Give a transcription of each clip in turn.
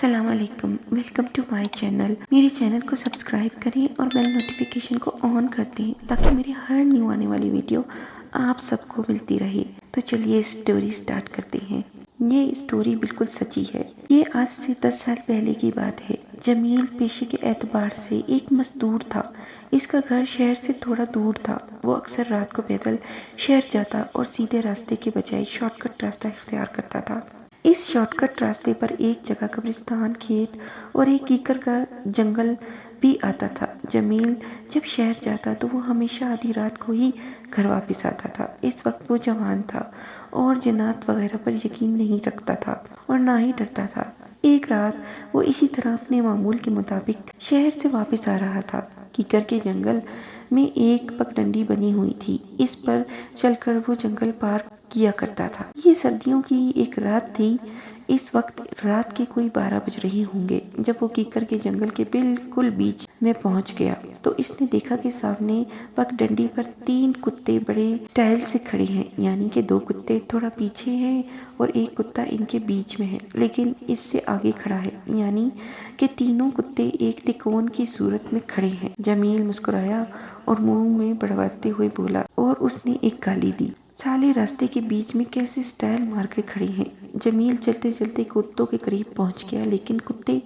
السلام علیکم، welcome to my channel. میرے چینل کو سبسکرائب کریں اور بیل نوٹیفیکیشن کو آن کر دیں تاکہ میری ہر نیو آنے والی ویڈیو آپ سب کو ملتی رہے۔ تو چلیے اسٹوری سٹارٹ کرتے ہیں۔ یہ اسٹوری بالکل سچی ہے۔ یہ آج سے 10 سال پہلے کی بات ہے۔ جمیل پیشے کے اعتبار سے ایک مزدور تھا۔ اس کا گھر شہر سے تھوڑا دور تھا۔ وہ اکثر رات کو پیدل شہر جاتا اور سیدھے راستے کے بجائے شارٹ کٹ راستہ اختیار کرتا تھا۔ اس شارٹ کٹ راستے پر ایک جگہ قبرستان، کھیت اور ایک کیکر کا جنگل بھی آتا تھا۔ جمیل جب شہر جاتا تو وہ ہمیشہ آدھی رات کو ہی گھر واپس آتا تھا۔ اس وقت وہ جوان تھا اور جنات وغیرہ پر یقین نہیں رکھتا تھا اور نہ ہی ڈرتا تھا۔ ایک رات وہ اسی طرح اپنے معمول کے مطابق شہر سے واپس آ رہا تھا۔ کیکر کے جنگل میں ایک پگڈنڈی بنی ہوئی تھی۔ اس پر چل کر وہ جنگل پار کیا کرتا تھا۔ یہ سردیوں کی ایک رات تھی۔ اس وقت رات کے کوئی 12 بج رہے ہوں گے۔ جب وہ کیکر کے جنگل کے بالکل بیچ میں پہنچ گیا تو اس نے دیکھا کہ سامنے پگڈنڈی پر 3 کتے بڑے سٹائل سے کھڑے ہیں، یعنی کہ 2 کتے تھوڑا پیچھے ہیں اور ایک کتا ان کے بیچ میں ہے لیکن اس سے آگے کھڑا ہے، یعنی کہ تینوں کتے ایک تکون کی صورت میں کھڑے ہیں۔ جمیل مسکرایا اور منہ میں بڑبڑاتے ہوئے بولا اور اس نے ایک گالی دی۔ سالے راستے کے بیچ میں کیسے سٹائل مار کے کھڑے ہیں۔ جمیل چلتے چلتے کتوں کے قریب پہنچ گیا لیکن کتے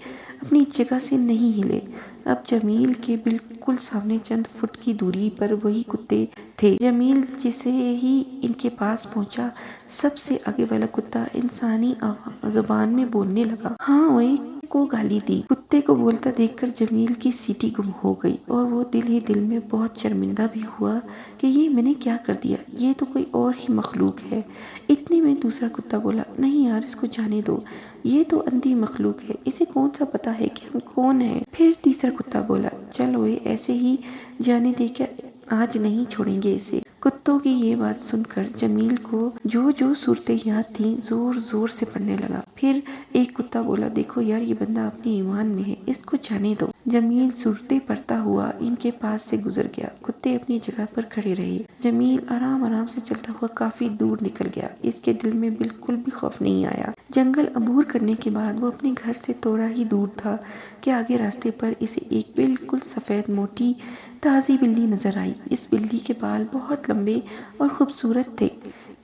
اپنی جگہ سے نہیں ہلے۔ اب جمیل کے بالکل سامنے چند فٹ کی دوری پر وہی کتے تھے۔ جمیل جیسے ہی ان کے پاس پہنچا، سب سے آگے والا کتا انسانی زبان میں بولنے لگا۔ ہاں اوئے کو گالی دی۔ کتے کو بولتا دیکھ کر جمیل کی سیٹی گم ہو گئی اور وہ دل ہی دل میں بہت شرمندہ بھی ہوا کہ یہ میں نے کیا کر دیا، یہ تو کوئی اور ہی مخلوق ہے۔ اتنے میں دوسرا کتا بولا، نہیں یار اس کو جانے دو، یہ تو اندھی مخلوق ہے، اسے کون سا پتا ہے کہ ہم کون ہیں۔ پھر تیسرا کتا بولا، چل اوئے ایسے ہی جانے دے کہ آج نہیں چھوڑیں گے اسے۔ کتوں کی یہ بات سن کر جمیل کو جو صورتیں یاد تھیں زور زور سے پڑنے لگا۔ پھر ایک کتا بولا، دیکھو یار یہ بندہ اپنے ایمان میں ہے، اس کو جانے دو۔ جمیل صورتیں پڑھتا ہوا ان کے پاس سے گزر گیا۔ کتے اپنی جگہ پر کھڑے رہے۔ جمیل آرام آرام سے چلتا ہوا کافی دور نکل گیا۔ اس کے دل میں بالکل بھی خوف نہیں آیا۔ جنگل عبور کرنے کے بعد وہ اپنے گھر سے تھوڑا ہی دور تھا کہ آگے راستے پر اسے ایک بالکل سفید موٹی تازی بلی نظر آئی۔ اس بلی کے بال بہت لمبے اور خوبصورت تھے۔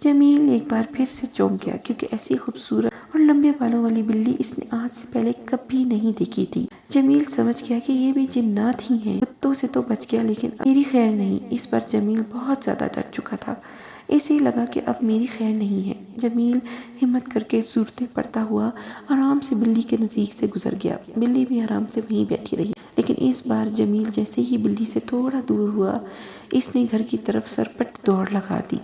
جمیل ایک بار پھر سے چونک گیا کیونکہ ایسی خوبصورت اور لمبے بالوں والی بلی اس نے آج سے پہلے کبھی نہیں دیکھی تھی۔ جمیل سمجھ گیا کہ یہ بھی جنات ہی ہیں۔ کتوں سے تو بچ گیا لیکن میری خیر نہیں۔ اس پر جمیل بہت زیادہ ڈر چکا تھا۔ اسے لگا کہ اب میری خیر نہیں ہے۔ جمیل ہمت کر کے صورتیں پڑھتا ہوا آرام سے بلی کے نزدیک سے گزر گیا۔ بلی بھی آرام سے وہیں بیٹھی رہی لیکن اس بار جمیل جیسے ہی بلی سے تھوڑا دور ہوا، اس نے گھر کی طرف سرپٹ دوڑ لگا دی۔